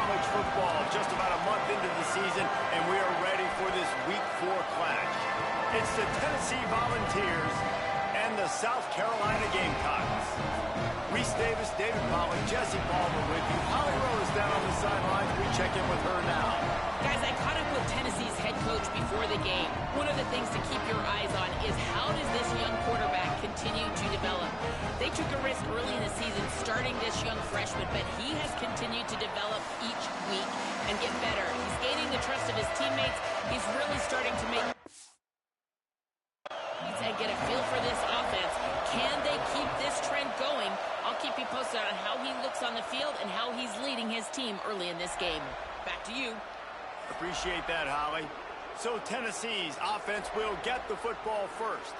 college football, just about a month into the season, and we are ready for this Week 4 clash. It's the Tennessee Volunteers and the South Carolina Gamecocks. Reese Davis, David Pollack, Jesse Palmer with you. Holly Rose down on the sidelines. We check in with her now. Guys, I caught up with Tennessee's head coach before the game. One of the things to keep your eyes on is how does this young quarterback continue to develop? They took a risk early in the season starting this young freshman, but he has continued to develop each week and get better. He's gaining the trust of his teammates. He's really starting to make and get a feel for this offense. Can they keep this trend going? I'll keep you posted on how he looks on the field and how he's leading his team early in this game. Back to you. Appreciate that, Holly. So Tennessee's offense will get the football first.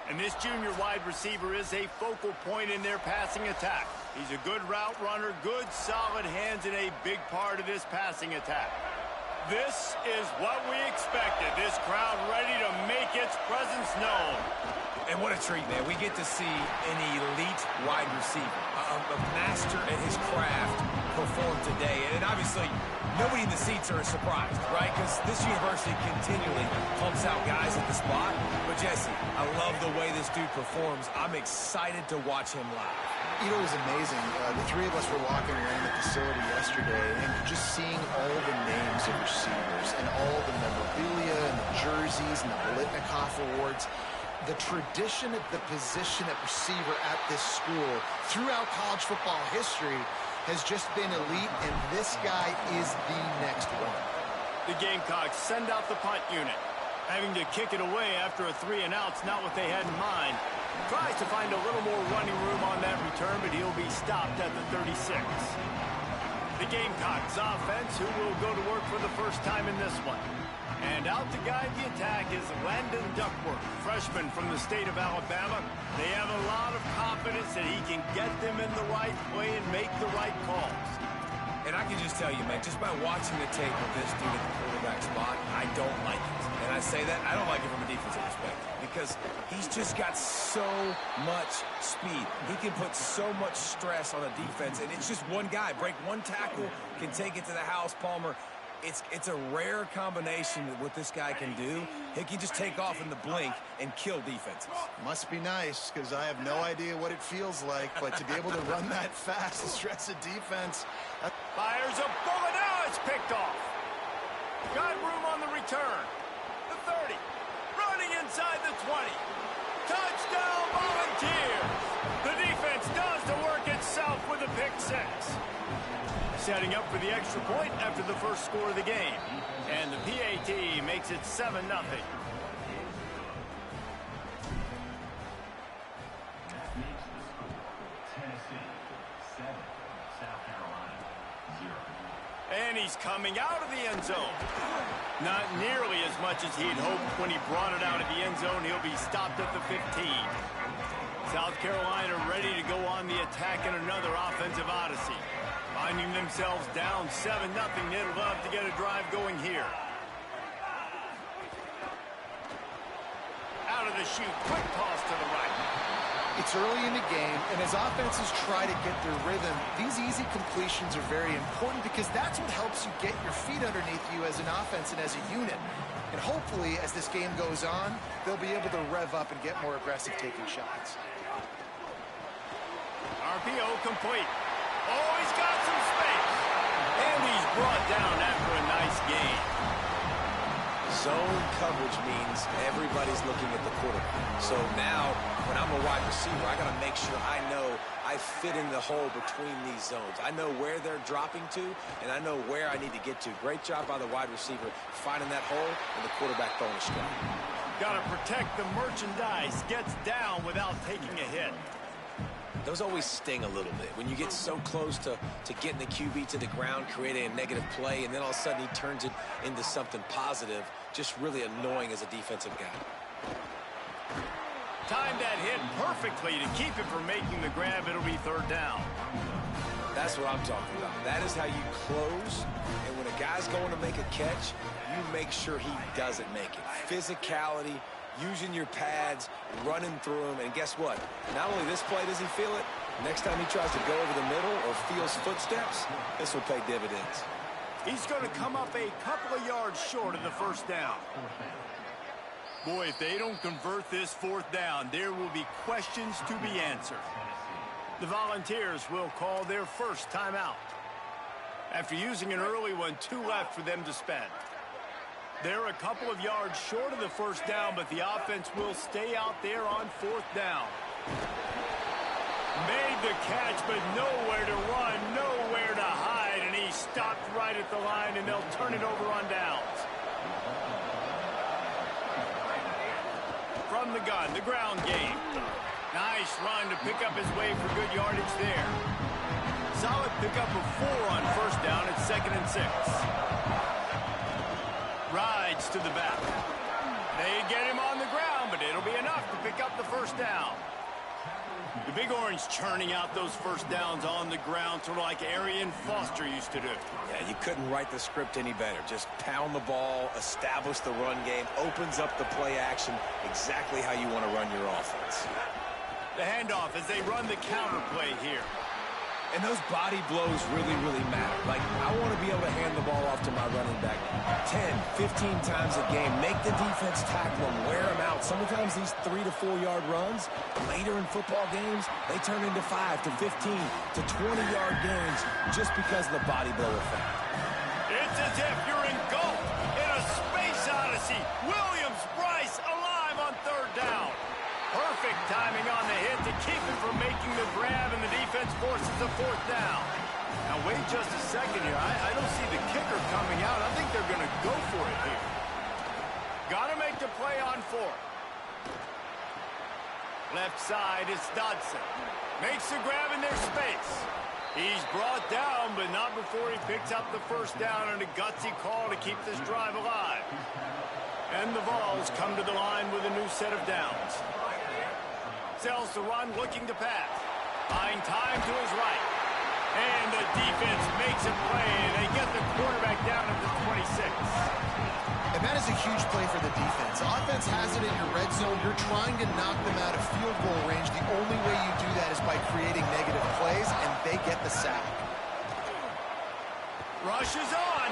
And this junior wide receiver is a focal point in their passing attack. He's a good route runner, good solid hands, and a big part of this passing attack. This is what we expected. This crowd ready to make its presence known. And what a treat, man. We get to see an elite wide receiver, a master at his craft perform today. And obviously, nobody in the seats are surprised, right? Because this university continually pumps out guys at the spot. But, Jesse, I love the way this dude performs. I'm excited to watch him live. You know, it was amazing. The three of us were walking around the facility yesterday and just seeing all the names of receivers and all the memorabilia and the jerseys and the Biletnikoff awards. The tradition at the position at receiver at this school throughout college football history has just been elite, and this guy is the next one. The Gamecocks send out the punt unit. Having to kick it away after a 3-and-out's not what they had in mind. Tries to find a little more running room on that return, but he'll be stopped at the 36. The Gamecocks offense, who will go to work for the first time in this one. And out to guide the attack is Landon Duckworth, freshman from the state of Alabama. They have a lot of confidence that he can get them in the right way and make the right calls. And I can just tell you, man, just by watching the tape of this dude at the quarterback spot, I don't like it. And I say that, I don't like it from a defensive perspective because he's just got so much speed. He can put so much stress on a defense, and it's just one guy. Break one tackle, can take it to the house, Palmer. It's a rare combination of what this guy can do. He can just take off in the blink and kill defenses. Must be nice, because I have no idea what it feels like, but to be able to run that fast and stress a defense. Fires a bullet. Now it's picked off. Got room on the return. The 30. Running inside the 20. Touchdown, Volunteers. The defense does the work itself with a pick 6. Setting up for the extra point after the first score of the game. And the PAT makes it 7-0. And he's coming out of the end zone. Not nearly as much as he'd hoped when he brought it out of the end zone. He'll be stopped at the 15. South Carolina ready to go on the attack in another offensive odyssey. Finding themselves down 7-0. They'd love to get a drive going here. Out of the chute. Quick toss to the right. It's early in the game, and as offenses try to get their rhythm, these easy completions are very important because that's what helps you get your feet underneath you as an offense and as a unit. And hopefully, as this game goes on, they'll be able to rev up and get more aggressive taking shots. RPO complete. Oh, he's got some space. And he's brought down after a nice gain. Zone coverage means everybody's looking at the quarterback. So now, when I'm a wide receiver, I got to make sure I know I fit in the hole between these zones. I know where they're dropping to, and I know where I need to get to. Great job by the wide receiver finding that hole, and the quarterback throwing a strike. Got to protect the merchandise. Gets down without taking a hit. Those always sting a little bit. When you get so close to getting the QB to the ground, creating a negative play, and then all of a sudden he turns it into something positive, just really annoying as a defensive guy. Timed that hit perfectly to keep it from making the grab. It'll be 3rd down. That's what I'm talking about. That is how you close, and when a guy's going to make a catch, you make sure he doesn't make it. Physicality, using your pads, running through them, and guess what? Not only this play does he feel it, Next time he tries to go over the middle or feels footsteps, this will pay dividends. He's going to come up a couple of yards short of the first down. Boy, if they don't convert this fourth down, there will be questions to be answered. The Volunteers will call their first timeout. After using an early one, 2 left for them to spend. They're a couple of yards short of the first down, but the offense will stay out there on fourth down. Made the catch, but nowhere to run, nowhere to hide, and he stopped right at the line, and they'll turn it over on downs. From the gun, the ground game. Nice run to pick up his way for good yardage there. Solid pickup of 4 on first down at 2nd and 6. Rides to the back. They get him on the ground, but it'll be enough to pick up the first down. The Big Orange churning out those first downs on the ground, sort of like Arian Foster used to do. Yeah, you couldn't write the script any better. Just pound the ball, establish the run game, opens up the play action, exactly how you want to run your offense. The handoff as they run the counter play here. And those body blows really, really matter. Like, I want to be able to hand the ball off to my running back 10, 15 times a game. Make the defense tackle them, wear them out. Sometimes these 3 to 4 yard runs, later in football games, they turn into 5 to 15 to 20-yard games just because of the body blow effect. It's as if you're engulfed in a space odyssey. Williams-Brice alive on third down. Perfect timing on the hit to keep him from making the grab, and the defense forces a fourth down. Now, wait just a second here. I don't see the kicker coming out. I think they're going to go for it here. Got to make the play on 4th. Left side is Dodson. Makes the grab in their space. He's brought down, but not before he picks up the first down, and a gutsy call to keep this drive alive. And the Vols come to the line with a new set of downs. Sells the run, looking to pass. Buying time to his right. And the defense makes a play, and they get the quarterback down at the 26. And that is a huge play for the defense. Offense has it in your red zone. You're trying to knock them out of field goal range. The only way you do that is by creating negative plays, and they get the sack. Rush is on.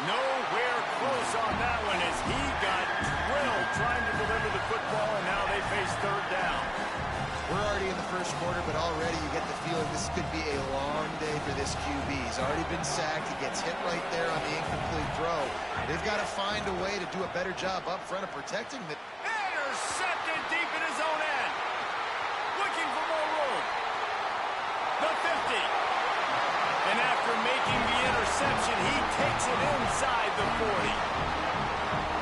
Nowhere close on that one as he got drilled trying to deliver the football, and now they face third down. We're already in the first quarter, but already you get the feeling this could be a long day for this QB. He's already been sacked. He gets hit right there on the incomplete throw. They've got to find a way to do a better job up front of protecting the... Intercepted deep in his own end. Looking for more room. The 50. And after making the interception, he takes it inside the 40.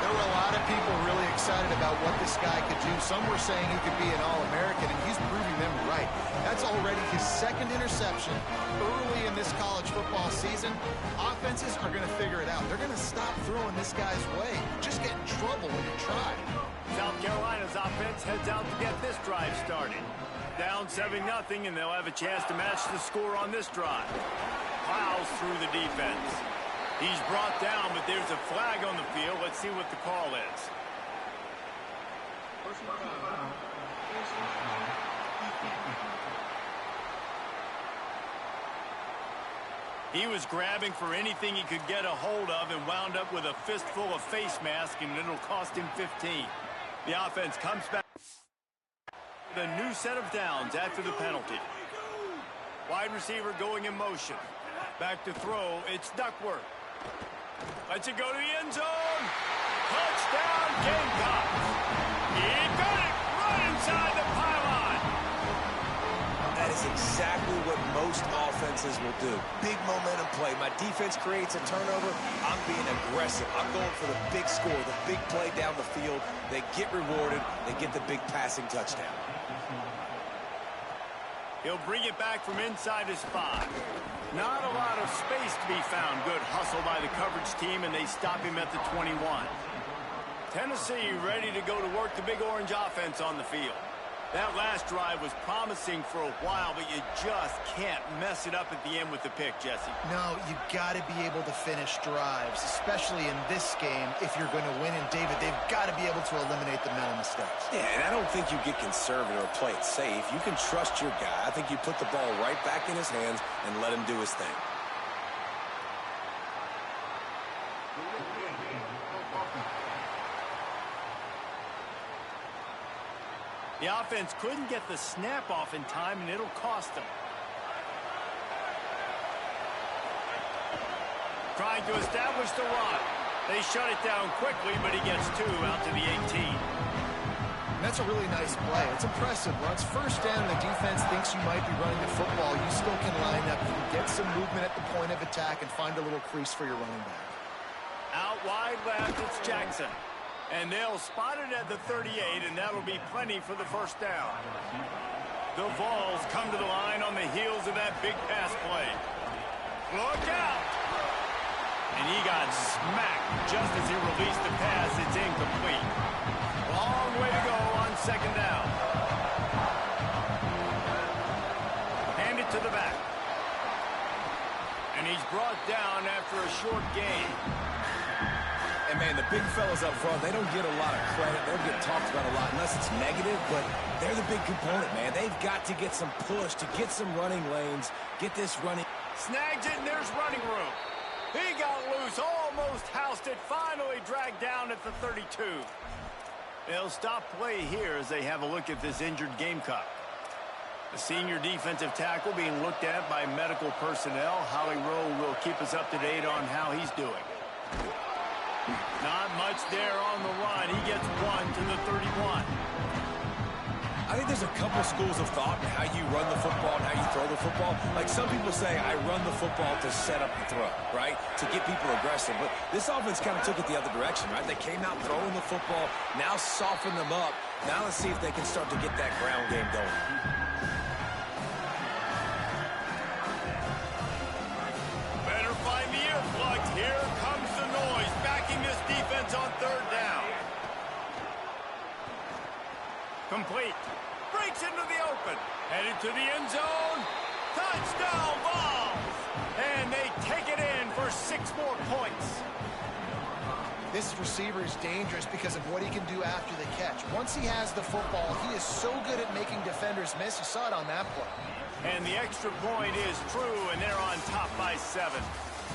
There were a lot of people really excited about what this guy could do. Some were saying he could be an All-American, and he's proving them right. That's already his 2nd interception early in this college football season. Offenses are going to figure it out. They're going to stop throwing this guy's way. You just get in trouble when you try. South Carolina's offense heads out to get this drive started. Down 7-0, and they'll have a chance to match the score on this drive. Plows through the defense. He's brought down, but there's a flag on the field. Let's see what the call is. He was grabbing for anything he could get a hold of and wound up with a fistful of face mask, and it'll cost him 15. The offense comes back. The new set of downs after the penalty. Wide receiver going in motion. Back to throw, it's Duckworth. Lets it go to the end zone. Touchdown, Gamecocks. He got it right inside the pylon. That is exactly what most offenses will do. Big momentum play. My defense creates a turnover. I'm being aggressive. I'm going for the big score, the big play down the field. They get rewarded. They get the big passing touchdown. He'll bring it back from inside his 5. Not a lot of space to be found. Good hustle by the coverage team, and they stop him at the 21. Tennessee ready to go to work the Big Orange offense on the field. That last drive was promising for a while, but you just can't mess it up at the end with the pick, Jesse. No, you got to be able to finish drives, especially in this game if you're going to win. And, David, they've got to be able to eliminate the mental mistakes. Yeah, and I don't think you get conservative or play it safe. You can trust your guy. I think you put the ball right back in his hands and let him do his thing. The offense couldn't get the snap off in time, and it'll cost them. Trying to establish the run. They shut it down quickly, but he gets 2 out to the 18. And that's a really nice play. It's impressive. Once first down, the defense thinks you might be running the football. You still can line up. You can get some movement at the point of attack and find a little crease for your running back. Out wide left, it's Jackson. And they'll spot it at the 38, and that'll be plenty for the first down. The Vols come to the line on the heels of that big pass play. Look out! And he got smacked just as he released the pass. It's incomplete. Long way to go on second down. Hand it to the back. And he's brought down after a short gain. And, man, the big fellas up front, they don't get a lot of credit. They don't get talked about a lot unless it's negative, but they're the big component, man. They've got to get some push to get some running lanes, get this running. Snags it, and there's running room. He got loose, almost housed it, finally dragged down at the 32. They'll stop play here as they have a look at this injured Gamecock. The senior defensive tackle being looked at by medical personnel. Holly Rowe will keep us up to date on how he's doing. Not much there on the run. He gets 1 to the 31. I think there's a couple schools of thought in how you run the football and how you throw the football. Like some people say, I run the football to set up the throw, right? To get people aggressive. But this offense kind of took it the other direction, right? They came out throwing the football, now soften them up. Now let's see if they can start to get that ground game going. Better find the influx. Here comes the noise, backing this defense on third down. Complete. Breaks into the open. Headed to the end zone. Touchdown, Vols! And they take it in for 6 more points. This receiver is dangerous because of what he can do after the catch. Once he has the football, he is so good at making defenders miss. You saw it on that play. And the extra point is true, and they're on top by 7.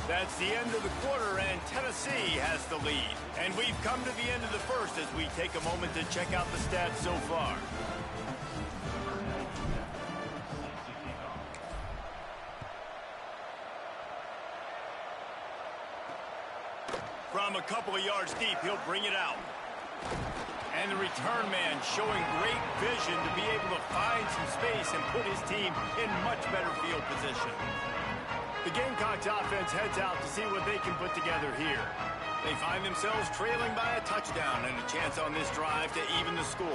That's the end of the quarter, and Tennessee has the lead. And we've come to the end of the first as we take a moment to check out the stats so far. From a couple of yards deep, he'll bring it out. And the return man showing great vision to be able to find some space and put his team in much better field position. The Gamecocks offense heads out to see what they can put together here. They find themselves trailing by a touchdown and a chance on this drive to even the score.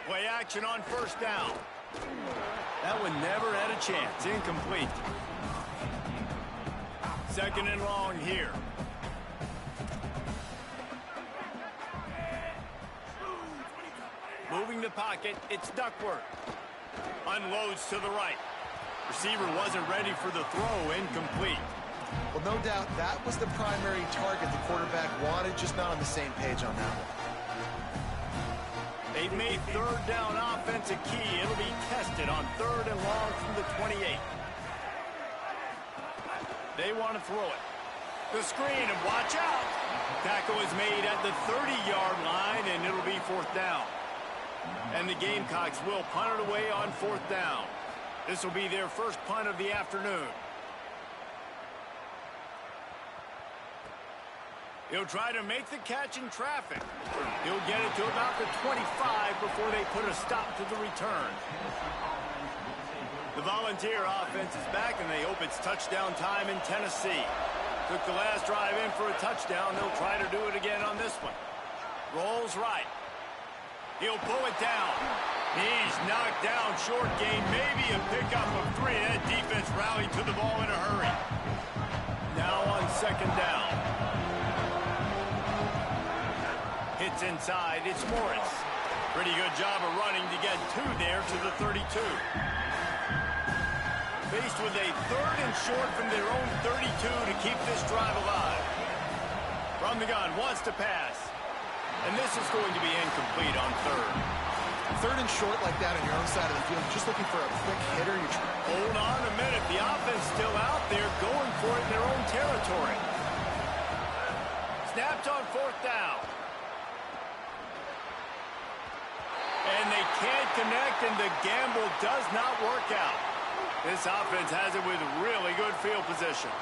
Play action on first down. That one never had a chance. Incomplete. Second and long here. Moving the pocket, it's Duckworth. Unloads to the right. Receiver wasn't ready for the throw, incomplete. Well, no doubt that was the primary target the quarterback wanted, just not on the same page on that one. They've made third down offense a key. It'll be tested on third and long from the 28. They want to throw it. The screen, and watch out. Tackle is made at the 30-yard line, and it'll be fourth down. And the Gamecocks will punt it away on fourth down. This will be their first punt of the afternoon. He'll try to make the catch in traffic. He'll get it to about the 25 before they put a stop to the return. The Volunteer offense is back, and they hope it's touchdown time in Tennessee. Took the last drive in for a touchdown. They'll try to do it again on this one. Rolls right. He'll pull it down. He's knocked down short gain. Maybe a pickup of 3. That defense rallied to the ball in a hurry. Now on second down. Hits inside, it's Morris. Pretty good job of running to get 2 there to the 32. Faced with a 3rd and short from their own 32 to keep this drive alive. From the gun, wants to pass. And this is going to be incomplete on 3rd. 3rd and short like that on your own side of the field, just looking for a quick hitter. Hold on a minute. The offense still out there going for it in their own territory. Snapped on 4th down. And they can't connect, and the gamble does not work out. This offense has it with really good field position.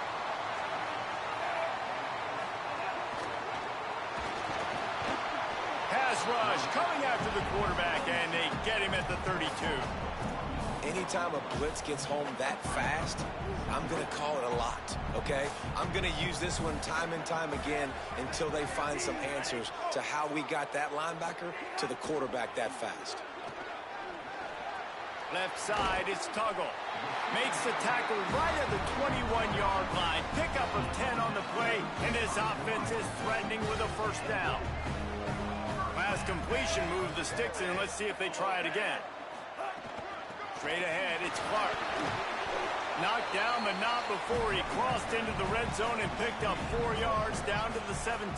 Pass rush coming after the quarterback, and they get him at the 32. Anytime a blitz gets home that fast, I'm going to call it a lot, okay? I'm going to use this one time and time again until they find some answers to how we got that linebacker to the quarterback that fast. Left side, it's Tuggle. Makes the tackle right at the 21-yard line. Pickup of 10 on the play, and this offense is threatening with a 1st down. Pass completion moves the sticks in. Let's see if they try it again. Straight ahead, it's Clark. Knocked down, but not before he crossed into the red zone and picked up 4 yards down to the 17.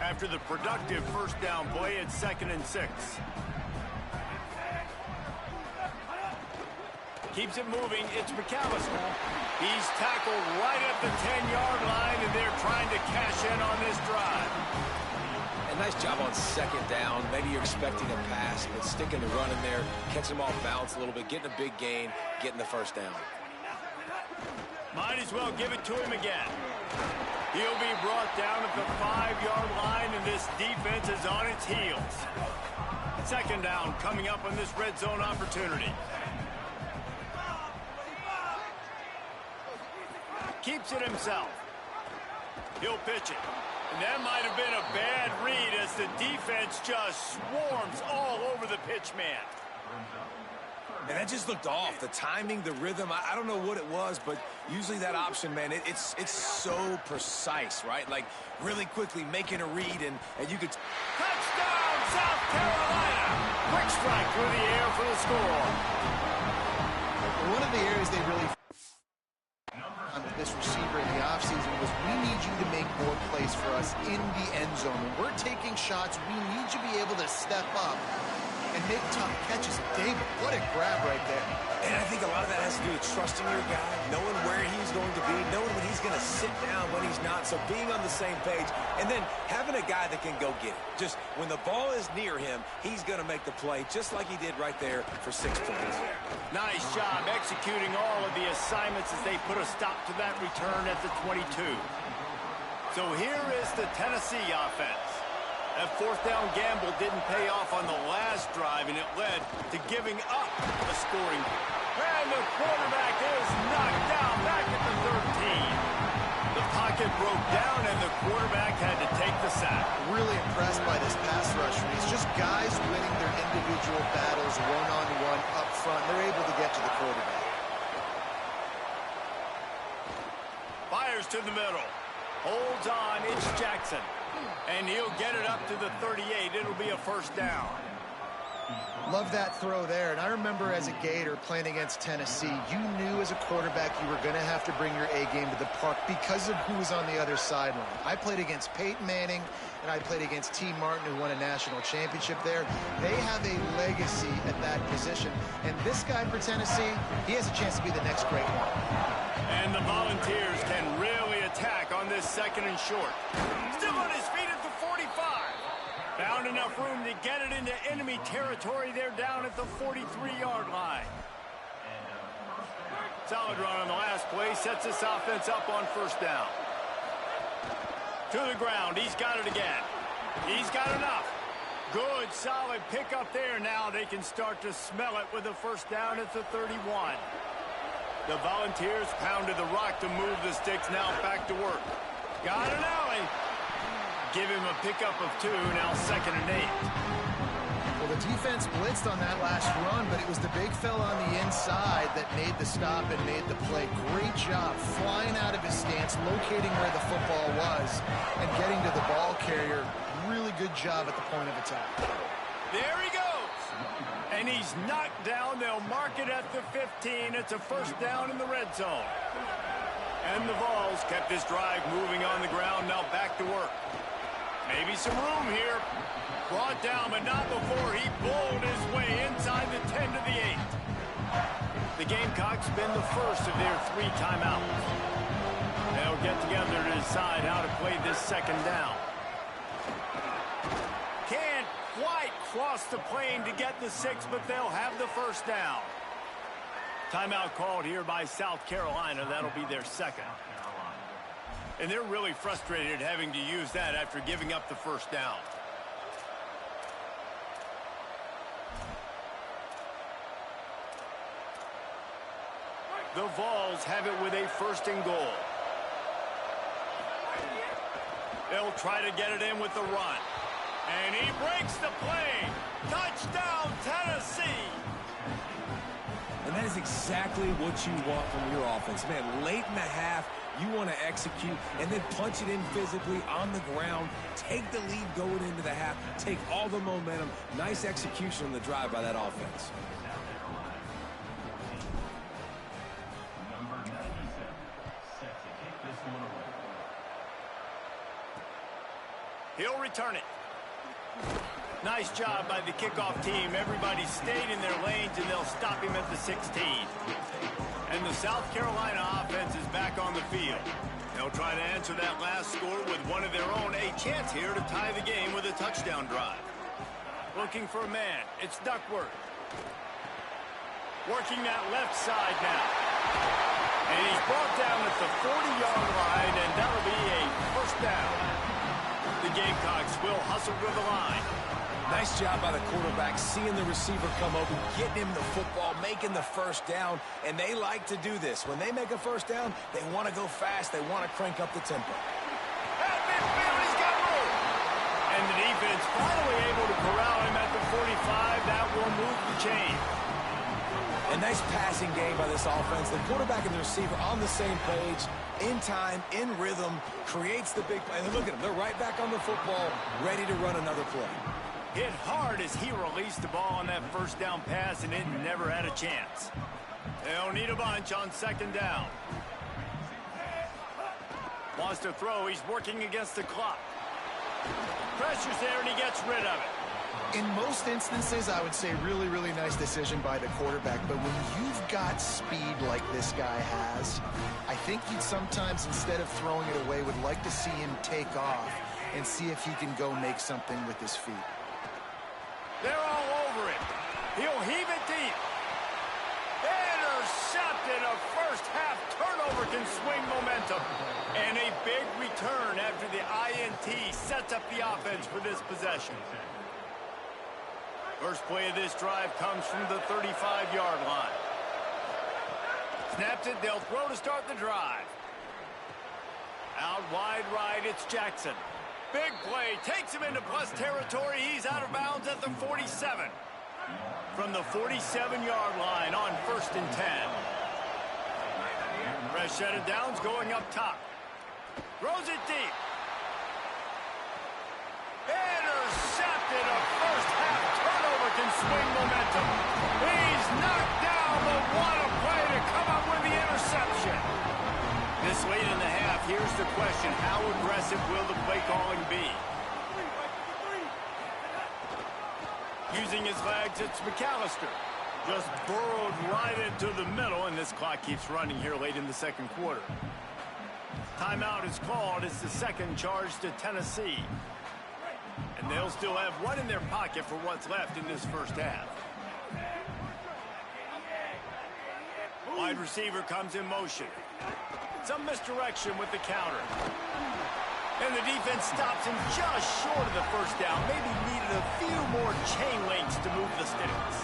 After the productive 1st down play, it's 2nd and 6. Keeps it moving. It's McAllister. He's tackled right at the 10-yard line, and they're trying to cash in on this drive. A nice job on 2nd down. Maybe you're expecting a pass, but sticking the run in there, catching them off balance a little bit, getting a big gain, getting the 1st down. Might as well give it to him again. He'll be brought down at the 5-yard line, and this defense is on its heels. 2nd down coming up on this red zone opportunity. Keeps it himself. He'll pitch it. And that might have been a bad read as the defense just swarms all over the pitch man. And that just looked off. The timing, the rhythm, I don't know what it was, but usually that option, man, it's so precise, right? Like really quickly making a read, and you could... Touchdown, South Carolina! Quick strike through the air for the score. One of the areas they really with this receiver in the offseason was we need you to make more plays for us in the end zone. When we're taking shots, we need you to be able to step up and make tough catches. David, what a grab right there. And I think a lot of that has to do with trusting your guy, knowing where he's going to be, knowing when he's going to sit down, when he's not. So being on the same page, and then having a guy that can go get it. Just when the ball is near him, he's going to make the play, just like he did right there for 6 points. Nice job executing all of the assignments as they put a stop to that return at the 22. So here is the Tennessee offense. That 4th down gamble didn't pay off on the last drive, and it led to giving up a scoring. And the quarterback is knocked down back at the 13. The pocket broke down, and the quarterback had to take the sack. Really impressed by this pass rush. It's just guys winning their individual battles one-on-one up front. They're able to get to the quarterback. Fires to the middle. Holds on, it's Jackson. And he'll get it up to the 38. It'll be a 1st down. Love that throw there. And I remember as a Gator playing against Tennessee, you knew as a quarterback you were going to have to bring your A game to the park because of who was on the other sideline. I played against Peyton Manning, and I played against T. Martin, who won a national championship there. They have a legacy at that position. And this guy for Tennessee, he has a chance to be the next great one. And the Volunteers can really attack on this 2nd and short. Still on his feet at the 45. Found enough room to get it into enemy territory. They're down at the 43-yard line. Solid run on the last play. Sets this offense up on 1st down. To the ground. He's got it again. He's got enough. Good, solid pickup there. Now they can start to smell it with a 1st down at the 31. The Volunteers pounded the rock to move the sticks. Now back to work. Got an alley. Give him a pickup of 2. Now 2nd and 8. Well, the defense blitzed on that last run, but it was the big fella on the inside that made the stop and made the play. Great job flying out of his stance, locating where the football was, and getting to the ball carrier. Really good job at the point of attack. There he goes. And he's knocked down. They'll mark it at the 15. It's a first down in the red zone. And the Vols kept this drive moving on the ground. Now back to work. Maybe some room here. Brought down, but not before he bowled his way inside the 10 to the 8. The Gamecocks been the first of their 3 timeouts. They'll get together to decide how to play this second down. Can't quite cross the plane to get the 6, but they'll have the first down. Timeout called here by South Carolina. That'll be their second. And they're really frustrated having to use that after giving up the first down. The Vols have it with a first and goal. They'll try to get it in with the run. And he breaks the play. Touchdown, Tennessee. And that is exactly what you want from your offense. Man, late in the half, you want to execute and then punch it in physically on the ground. Take the lead going into the half. Take all the momentum. Nice execution on the drive by that offense. He'll return it. Nice job by the kickoff team. Everybody stayed in their lanes, and they'll stop him at the 16. And the South Carolina offense is back on the field. They'll try to answer that last score with one of their own. A chance here to tie the game with a touchdown drive. Looking for a man. It's Duckworth. Working that left side now. And he's brought down at the 40-yard line, and that'll be a first down. The Gamecocks will hustle to the line. Nice job by the quarterback, seeing the receiver come open, getting him the football, making the first down, and they like to do this. When they make a first down, they want to go fast. They want to crank up the tempo. At midfield, he's got room. And the defense finally able to corral him at the 45. That will move the chain. A nice passing game by this offense. The quarterback and the receiver on the same page, in time, in rhythm, creates the big play. And look at them. They're right back on the football, ready to run another play. Hit hard as he released the ball on that first down pass, and it never had a chance. They'll need a bunch on second down. Wants to throw. He's working against the clock. Pressure's there, and he gets rid of it. In most instances, I would say really, really nice decision by the quarterback. But when you've got speed like this guy has, I think you'd sometimes, instead of throwing it away, would like to see him take off and see if he can go make something with his feet. They're all over it. He'll heave it deep. Intercepted. A first-half turnover can swing momentum. And a big return after the INT sets up the offense for this possession. First play of this drive comes from the 35-yard line. Snaps it, they'll throw to start the drive. Out wide right, it's Jackson. Big play, takes him into plus territory. He's out of bounds at the 47. From the 47-yard line on 1st and 10. Fresh set of downs going up top. Throws it deep. Intercepted. A first-half turnover can swing momentum. He's knocked down, but what a play to come up with the interception. This late in the half, here's the question. How aggressive will the play calling be? Using his legs, it's McAllister. Just burrowed right into the middle, and this clock keeps running here late in the second quarter. Timeout is called. It's the second charge to Tennessee. And they'll still have one in their pocket for what's left in this first half. Wide receiver comes in motion. Some misdirection with the counter. And the defense stops him just short of the first down. Maybe needed a few more chain links to move the sticks.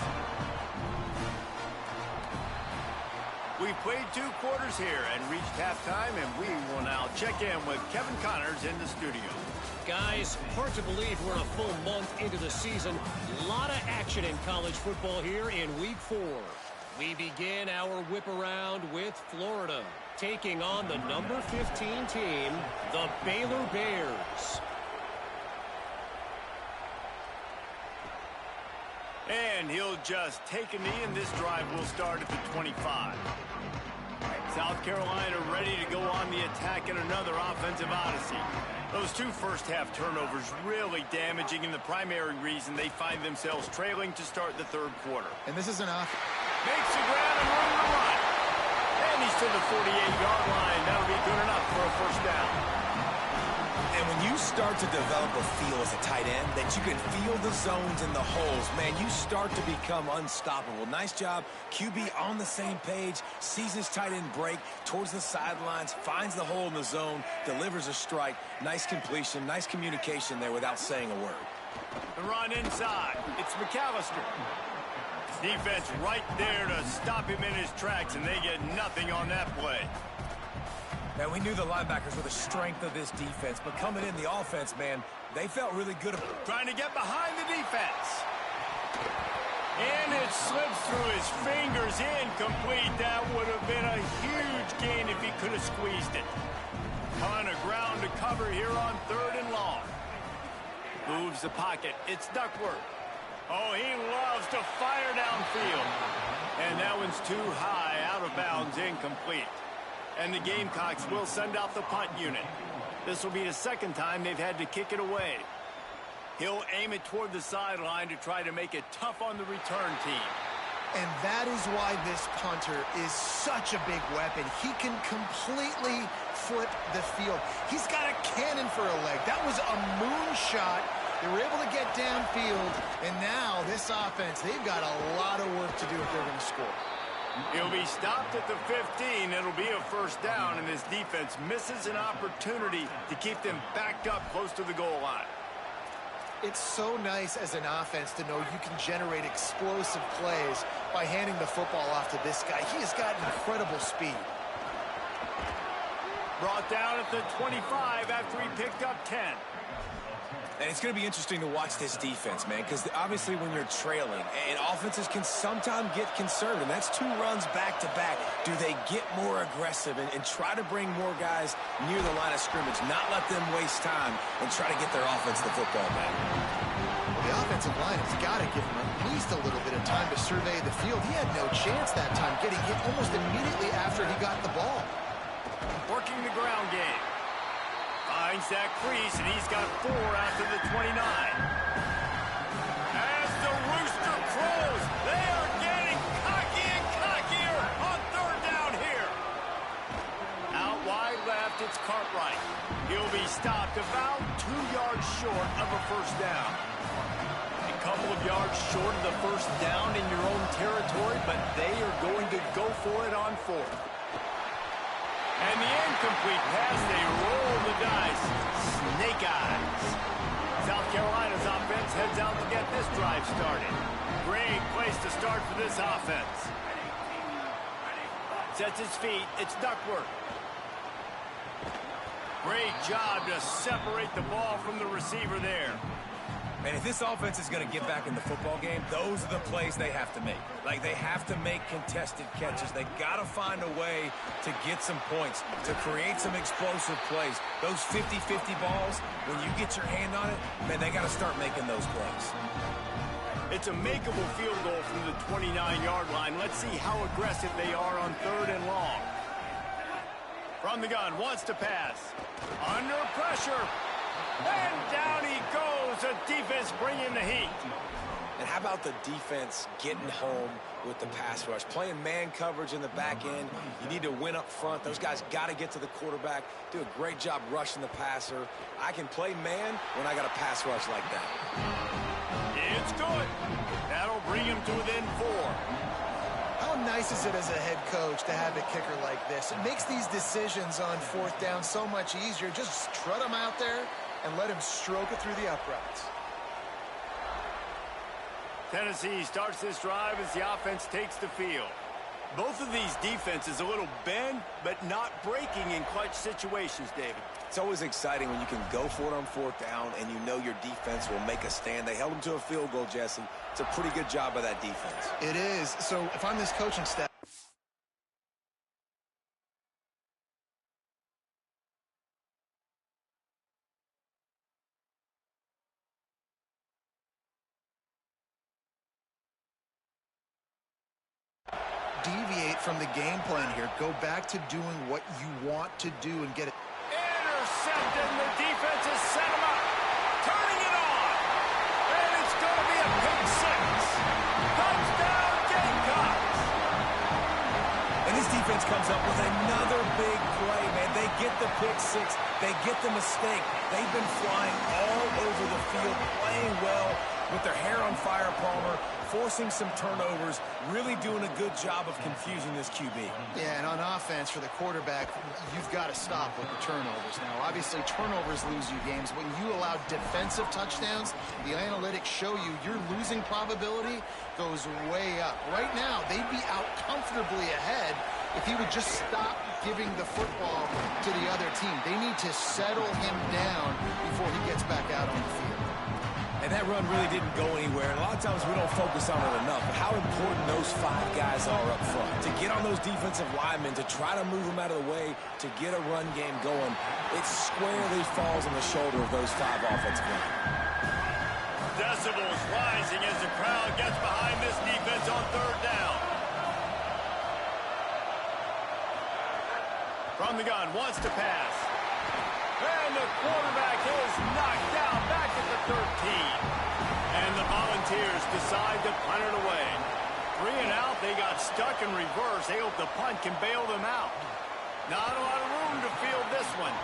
We've played 2 quarters here and reached halftime, and we will now check in with Kevin Connors in the studio. Guys, hard to believe we're a full month into the season. A lot of action in college football here in Week 4. We begin our whip around with Florida, taking on the number 15 team, the Baylor Bears. And he'll just take a knee, and this drive will start at the 25. South Carolina ready to go on the attack in another offensive odyssey. Those 2 first-half turnovers really damaging, and the primary reason they find themselves trailing to start the 3rd quarter. And this is enough. Makes the ground and room to run. And he's to the 48-yard line. That'll be good enough for a first down. And when you start to develop a feel as a tight end that you can feel the zones and the holes, man, you start to become unstoppable. Nice job. QB on the same page, sees his tight end break towards the sidelines, finds the hole in the zone, delivers a strike. Nice completion, nice communication there without saying a word. The run inside. It's McAllister. Defense right there to stop him in his tracks, and they get nothing on that play. Now, we knew the linebackers were the strength of this defense, but coming in the offense, man, they felt really good. Trying to get behind the defense. And it slips through his fingers, incomplete. That would have been a huge gain if he could have squeezed it. Ton of ground to cover here on 3rd and long. Moves the pocket. It's Duckworth. Oh, he loves to fire downfield. And that one's too high, out of bounds, incomplete. And the Gamecocks will send out the punt unit. This will be the 2nd time they've had to kick it away. He'll aim it toward the sideline to try to make it tough on the return team. And that is why this punter is such a big weapon. He can completely flip the field. He's got a cannon for a leg. That was a moonshot. They were able to get downfield. And now this offense, they've got a lot of work to do if they're going to score. He'll be stopped at the 15. It'll be a first down, and this defense misses an opportunity to keep them backed up close to the goal line. It's so nice as an offense to know you can generate explosive plays by handing the football off to this guy. He has got incredible speed. Brought down at the 25 after he picked up 10. And it's going to be interesting to watch this defense, man, because obviously when you're trailing, and offenses can sometimes get conservative. That's 2 runs back-to-back. Do they get more aggressive and try to bring more guys near the line of scrimmage, not let them waste time, and try to get their offense the football back? Well, the offensive line has got to give him at least a little bit of time to survey the field. He had no chance that time, getting hit almost immediately after he got the ball. Working the ground game. Finds that crease, and he's got 4 after the 29. As the rooster crows, they are getting cocky and cockier on 3rd down here. Out wide left, it's Cartwright. He'll be stopped about 2 yards short of a first down. A couple of yards short of the first down in your own territory, but they are going to go for it on 4th. And the incomplete pass, they roll the dice. Snake eyes. South Carolina's offense heads out to get this drive started. Great place to start for this offense. Sets his feet. It's Duckworth. Great job to separate the ball from the receiver there. And if this offense is going to get back in the football game, those are the plays they have to make. Like, they have to make contested catches. They got to find a way to get some points, to create some explosive plays. Those 50-50 balls, when you get your hand on it, man, they got to start making those plays. It's a makeable field goal from the 29-yard line. Let's see how aggressive they are on 3rd and long. From the gun, wants to pass. Under pressure. And down he goes. The defense bringing the heat. And how about the defense getting home with the pass rush? Playing man coverage in the back end. You need to win up front. Those guys got to get to the quarterback. Do a great job rushing the passer. I can play man when I got a pass rush like that. It's good. That'll bring him to within 4. How nice is it as a head coach to have a kicker like this? It makes these decisions on 4th down so much easier. Just strut him out there and let him stroke it through the uprights. Tennessee starts this drive as the offense takes the field. Both of these defenses a little bend, but not breaking in clutch situations, David. It's always exciting when you can go for it on fourth down and you know your defense will make a stand. They held them to a field goal, Jesse. It's a pretty good job by that defense. It is. So if I'm this coaching staff, deviate from the game plan here. Go back to doing what you want to do and get it. Intercepted, and the defense has set him up. Turning it on. And it's going to be a pick six. Touchdown, Gamecocks. And this defense comes up with another big play, man. They get the pick six. They get the mistake. They've been flying all over the field, playing well with their hair on fire, Palmer, forcing some turnovers, really doing a good job of confusing this QB. Yeah, and on offense for the quarterback, you've got to stop with the turnovers. Now, obviously, turnovers lose you games. When you allow defensive touchdowns, the analytics show you your losing probability goes way up. Right now, they'd be out comfortably ahead if he would just stop giving the football to the other team. They need to settle him down before he gets back out on the field. And that run really didn't go anywhere. And a lot of times we don't focus on it enough. But how important those five guys are up front. To get on those defensive linemen, to try to move them out of the way, to get a run game going, it squarely falls on the shoulder of those five offensive linemen. Decibels rising as the crowd gets behind this defense on third down. From the gun, wants to pass. And the quarterback is knocked down back at the 13. And the Volunteers decide to punt it away. 3 and out, they got stuck in reverse. They hope the punt can bail them out. Not a lot of room to field this one.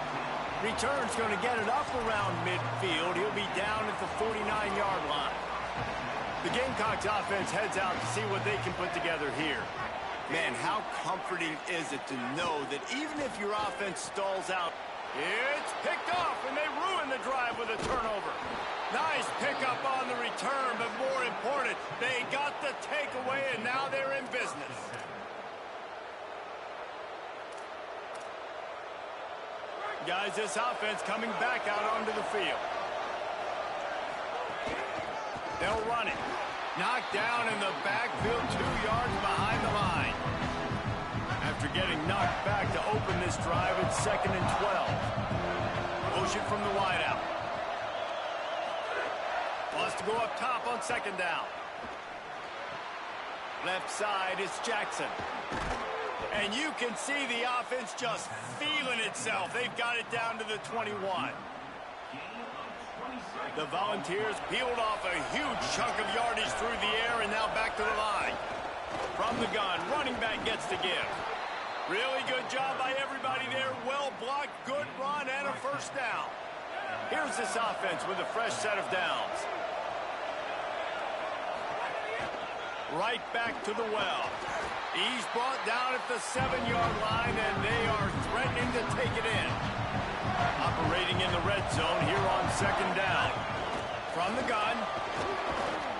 Return's going to get it up around midfield. He'll be down at the 49-yard line. The Gamecocks offense heads out to see what they can put together here. Man, how comforting is it to know that even if your offense stalls out, it's picked off, and they ruin the drive with a turnover. Nice pickup on the return, but more important, they got the takeaway, and now they're in business. Guys, this offense coming back out onto the field. They'll run it. Knocked down in the backfield, 2 yards behind the line. After getting knocked back to open this drive, it's 2nd and 12. Motion from the wideout. Wants to go up top on 2nd down. Left side is Jackson. And you can see the offense just feeling itself. They've got it down to the 21. The Volunteers peeled off a huge chunk of yardage through the air and now back to the line. From the gun, running back gets to give. Really good job by everybody there. Well blocked, good run, and a first down. Here's this offense with a fresh set of downs. Right back to the well. He's brought down at the 7-yard line, and they are threatening to take it in. Operating in the red zone here on 2nd down. From the gun.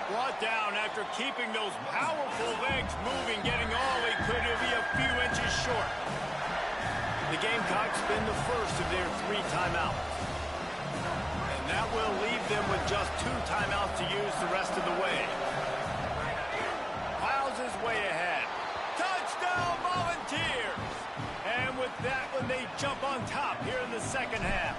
Brought down after keeping those powerful legs moving, getting all he could to be a few inches short. The Gamecocks spin the first of their 3 timeouts. And that will leave them with just 2 timeouts to use the rest of the way. Piles his way ahead. Touchdown, Volunteers! And with that one, they jump on top here in the second half.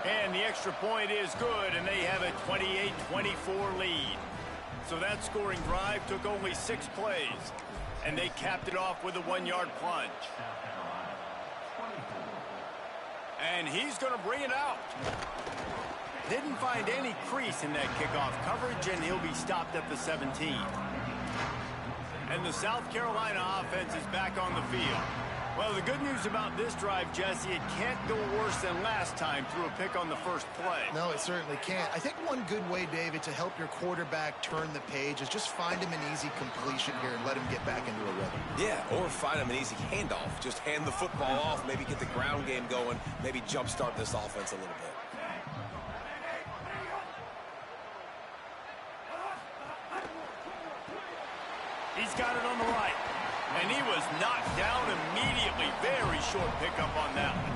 And the extra point is good, and they have a 28-24 lead. So that scoring drive took only 6 plays, and they capped it off with a 1-yard plunge. And he's going to bring it out. Didn't find any crease in that kickoff coverage, and he'll be stopped at the 17. And the South Carolina offense is back on the field. Well, the good news about this drive, Jesse, it can't go worse than last time through a pick on the first play. No, it certainly can't. I think one good way, David, to help your quarterback turn the page is just find him an easy completion here and let him get back into a rhythm. Yeah, or find him an easy handoff. Just hand the football off, maybe get the ground game going, maybe jumpstart this offense a little bit. He's got it on the right. And he was knocked down immediately. Very short pickup on that one.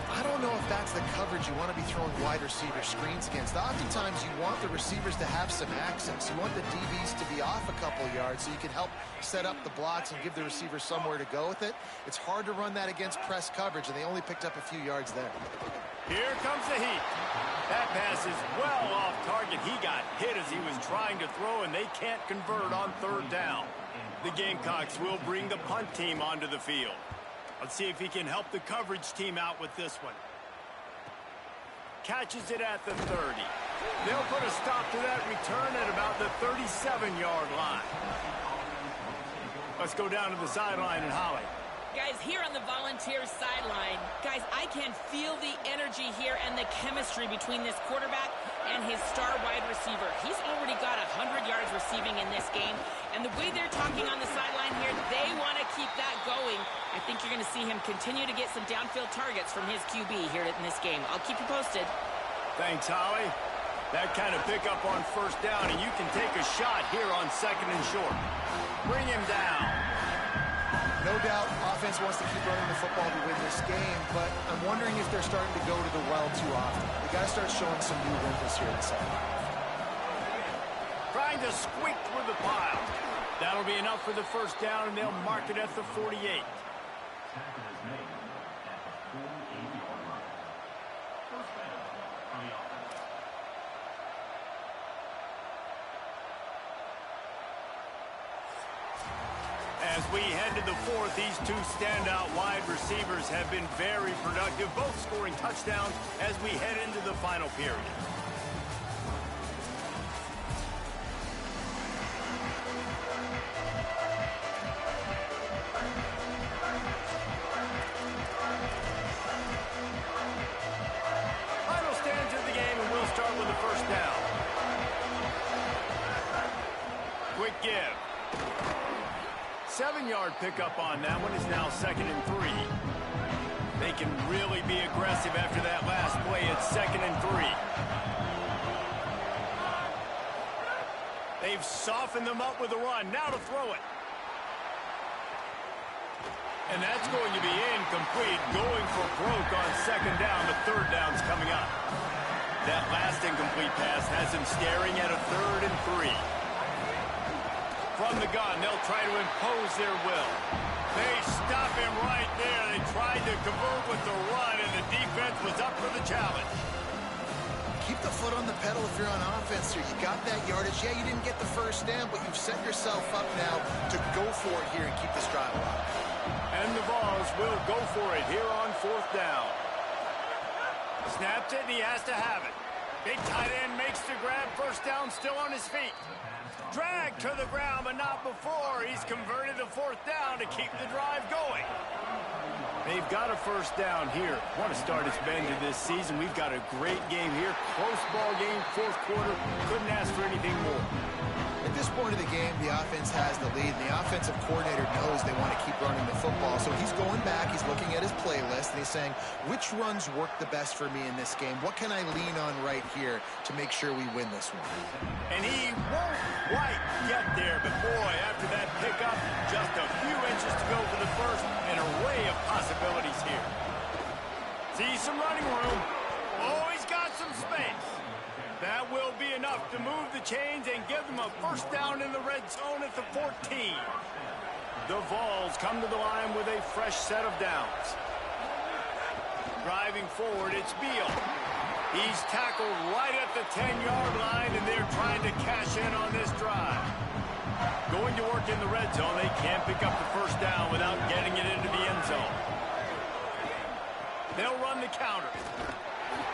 I don't know if that's the coverage you want to be throwing wide receiver screens against. Oftentimes, you want the receivers to have some access. You want the DBs to be off a couple yards so you can help set up the blocks and give the receiver somewhere to go with it. It's hard to run that against press coverage, and they only picked up a few yards there. Here comes the heat. That pass is well off target. He got hit as he was trying to throw, and they can't convert on third down. The Gamecocks will bring the punt team onto the field. Let's see if he can help the coverage team out with this one. Catches it at the 30. They'll put a stop to that return at about the 37-yard line. Let's go down to the sideline and Holly. Guys, here on the Volunteers sideline, guys, I can feel the energy here and the chemistry between this quarterback and his star wide receiver. He's already got 100 yards receiving in this game, and the way they're talking on the sideline here, they want to keep that going. I think you're going to see him continue to get some downfield targets from his QB here in this game. I'll keep you posted. Thanks, Holly. That kind of pickup on first down, and you can take a shot here on second and short. Bring him down. No doubt, offense wants to keep running the football to win this game, but I'm wondering if they're starting to go to the well too often. They got to start showing some new wrinkles here in the second half. Trying to squeak through the pile. That'll be enough for the first down, and they'll mark it at the 48. As we head to the fourth, these two standout wide receivers have been very productive, both scoring touchdowns as we head into the final period. Final stands of the game, and we'll start with the first down. Quick give. 7-yard pickup on that one is now second and 3. They can really be aggressive after that last play. It's second and 3. They've softened them up with a run. Now to throw it. And that's going to be incomplete. Going for broke on second down. The third down's coming up. That last incomplete pass has him staring at a third and 3. From the gun, they'll try to impose their will. They stop him right there. They tried to convert with the run, and the defense was up for the challenge. Keep the foot on the pedal if you're on offense here. You got that yardage. Yeah, you didn't get the first down, but you've set yourself up now to go for it here and keep this drive alive. And the Vols will go for it here on fourth down. Snaps it, and he has to have it. Big tight end makes the grab. First down, still on his feet. Drag to the ground, but not before. He's converted to fourth down to keep the drive going. They've got a first down here. Want to start its bend to this season. We've got a great game here. Close ball game, fourth quarter. Couldn't ask for anything more. At this point of the game, the offense has the lead, and the offensive coordinator knows they want to keep running the football. So he's going back, he's looking at his playlist, and he's saying, which runs work the best for me in this game? What can I lean on right here to make sure we win this one? And he won't quite get there, but boy, after that pickup, just a few inches to go for the first, an array of possibilities here. See some running room. Oh, he's got some space. That will be enough to move the chains and give them a first down in the red zone at the 14. The Vols come to the line with a fresh set of downs. Driving forward, it's Beal. He's tackled right at the 10-yard line, and they're trying to cash in on this drive. Going to work in the red zone. They can't pick up the first down without getting it into the end zone. They'll run the counter.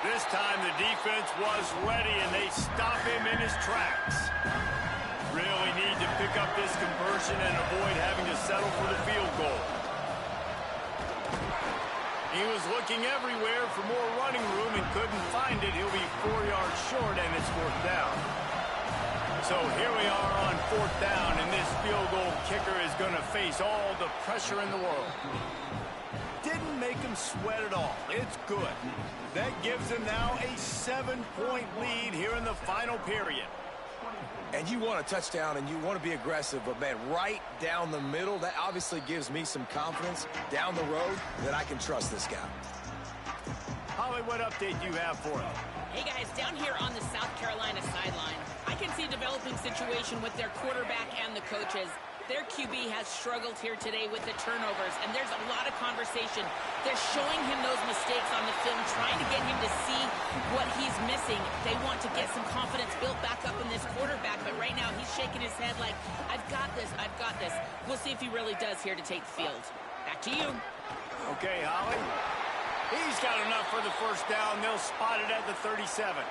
This time the defense was ready, and they stop him in his tracks. Really need to pick up this conversion and avoid having to settle for the field goal. He was looking everywhere for more running room and couldn't find it. He'll be 4 yards short, and it's fourth down. So here we are on fourth down, and this field goal kicker is going to face all the pressure in the world. Didn't make him sweat at all. It's good. That gives him now a 7-point lead here in the final period. And you want a touchdown and you want to be aggressive, but, man, right down the middle, that obviously gives me some confidence down the road that I can trust this guy. Holly, what update do you have for us? Hey, guys, down here on the South Carolina sideline, I can see a developing situation with their quarterback and the coaches. Their QB has struggled here today with the turnovers, and there's a lot of conversation. They're showing him those mistakes on the film, trying to get him to see what he's missing. They want to get some confidence built back up in this quarterback, but right now he's shaking his head like, I've got this, I've got this. We'll see if he really does here to take the field. Back to you. Okay, Holly. He's got enough for the first down. They'll spot it at the 37.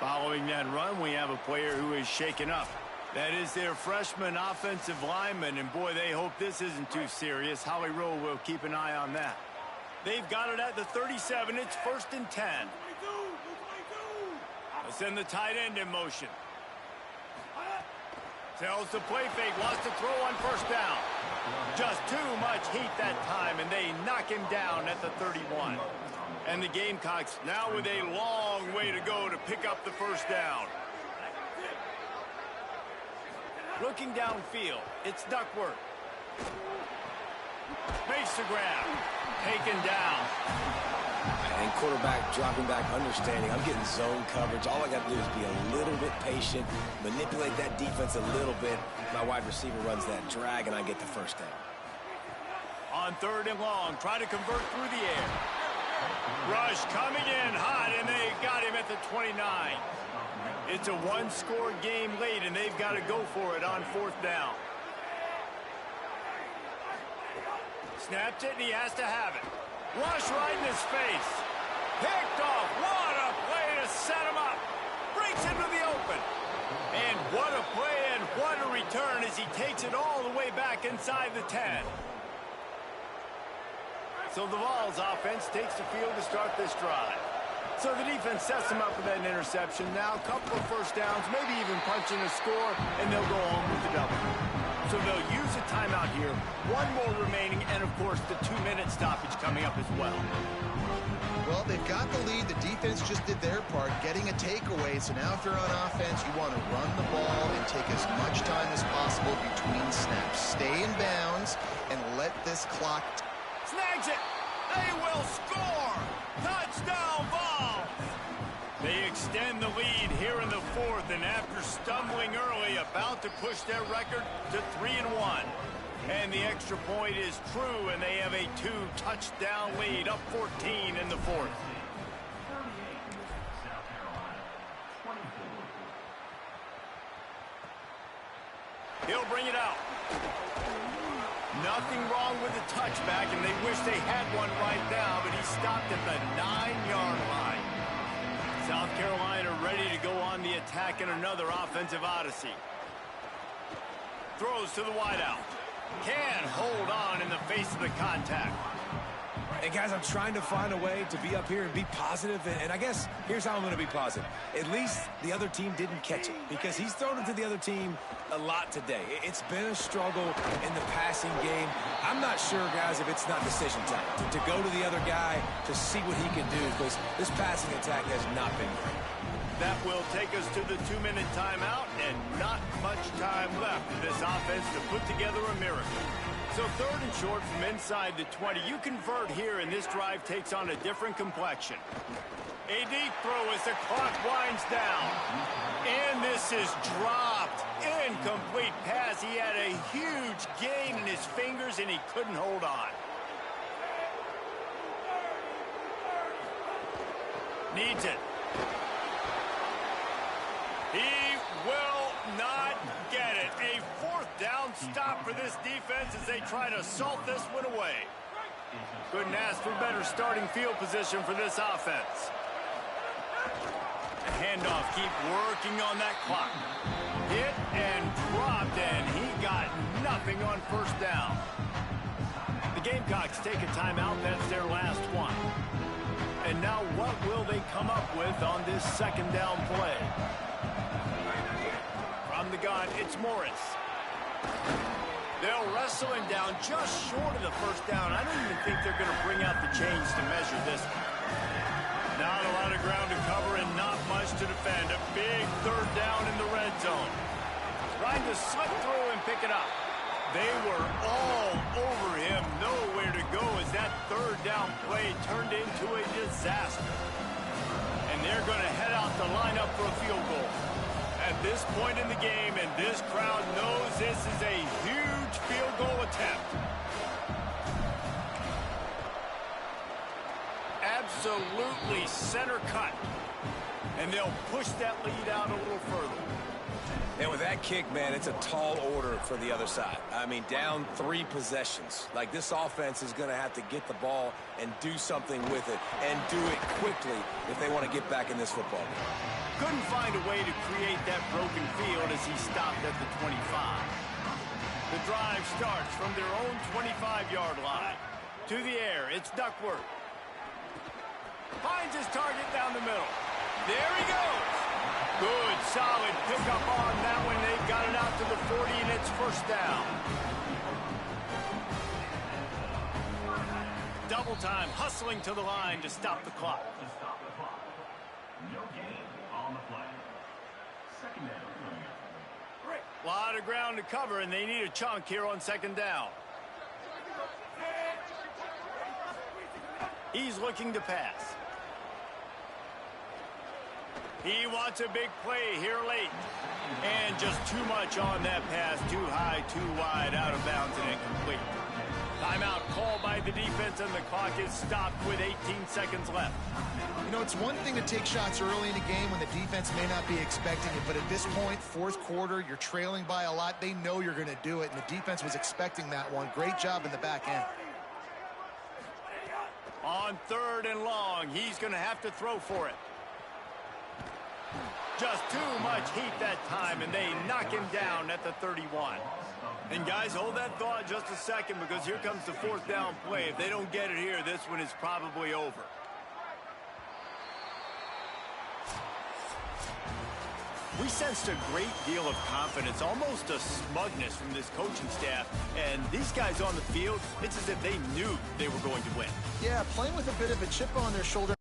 Following that run, we have a player who is shaken up. That is their freshman offensive lineman, and boy, they hope this isn't too serious. Howie Rowe will keep an eye on that. They've got it at the 37. It's 1st and 10. Let's send the tight end in motion. Tells the play fake, wants to throw on first down. Just too much heat that time, and they knock him down at the 31. And the Gamecocks now with a long way to go to pick up the first down. Looking downfield, it's Duckworth. Makes the grab. Taken down. And quarterback dropping back, understanding. I'm getting zone coverage. All I got to do is be a little bit patient, manipulate that defense a little bit. My wide receiver runs that drag, and I get the first down. On 3rd and long, try to convert through the air. Rush coming in hot, and they got him at the 29. It's a one-score game late, and they've got to go for it on 4th down. Snaps it, and he has to have it. Rush right in his face. Picked off. What a play to set him up. Breaks into the open. And what a play and what a return as he takes it all the way back inside the 10. So the Vols offense takes the field to start this drive. So the defense sets them up for that interception. Now a couple of first downs, maybe even punching a score, and they'll go home with the W. So they'll use a timeout here. One more remaining, and of course the 2-minute stoppage coming up as well. Well, they've got the lead. The defense just did their part, getting a takeaway. So now if you're on offense, you want to run the ball and take as much time as possible between snaps. Stay in bounds and let this clock... Snags it! They will score! Touchdown, Vols! They extend the lead here in the 4th, and after stumbling early, about to push their record to 3-1. And the extra point is true, and they have a 2-touchdown lead, up 14 in the 4th. He'll bring it out. Nothing wrong with the touchback, and they wish they had one right now, but he stopped at the 9-yard line. South Carolina ready to go on the attack in another offensive odyssey. Throws to the wideout. Can hold on in the face of the contact. Hey, guys, I'm trying to find a way to be up here and be positive, and I guess here's how I'm going to be positive. At least the other team didn't catch it, because he's thrown it to the other team a lot today. It's been a struggle in the passing game. I'm not sure, guys, if it's not decision time to go to the other guy to see what he can do, because this passing attack has not been great. That will take us to the 2-minute timeout, and not much time left for this offense to put together a miracle. So 3rd and short from inside the 20. You convert here, and this drive takes on a different complexion. A deep throw as the clock winds down. And this is dropped. Incomplete pass. He had a huge gain in his fingers, and he couldn't hold on. Needs it. He will not get it. A 4th down stop for this defense as they try to salt this one away. Couldn't ask for better starting field position for this offense. The handoff, keep working on that clock. Hit and dropped, and he got nothing on first down. The Gamecocks take a timeout. That's their last one. And now what will they come up with on this 2nd down play? From the gun, it's Morris. They'll wrestle him down just short of the first down. I don't even think they're going to bring out the chains to measure this one. Not a lot of ground to cover and not much to defend. A big third down in the red zone. Trying to slip through and pick it up. They were all over him. Nowhere to go as that third down play turned into a disaster. And they're going to head out the lineup for a field goal. At this point in the game, and this crowd knows this is a huge field goal attempt. Absolutely center cut. And they'll push that lead out a little further. And with that kick, man, it's a tall order for the other side. I mean, down 3 possessions. Like, this offense is going to have to get the ball and do something with it, and do it quickly if they want to get back in this football game. Couldn't find a way to create that broken field as he stopped at the 25. The drive starts from their own 25-yard line. To the air, it's Duckworth. Finds his target down the middle. There he goes. Good, solid pickup on that one. They've got it out to the 40, and it's first down. Double time, hustling to the line to stop the clock. No gain on the play. Second down. A lot of ground to cover, and they need a chunk here on second down. He's looking to pass. He wants a big play here late. And just too much on that pass. Too high, too wide, out of bounds, and incomplete. Timeout called by the defense, and the clock is stopped with 18 seconds left. You know, it's one thing to take shots early in a game when the defense may not be expecting it, but at this point, fourth quarter, you're trailing by a lot. They know you're going to do it, and the defense was expecting that one. Great job in the back end. On third and long, he's going to have to throw for it. Just too much heat that time, and they knock him down at the 31. And guys, hold that thought just a second, because here comes the fourth down play. If they don't get it here, this one is probably over. We sensed a great deal of confidence, almost a smugness from this coaching staff. And these guys on the field, it's as if they knew they were going to win. Yeah, playing with a bit of a chip on their shoulder.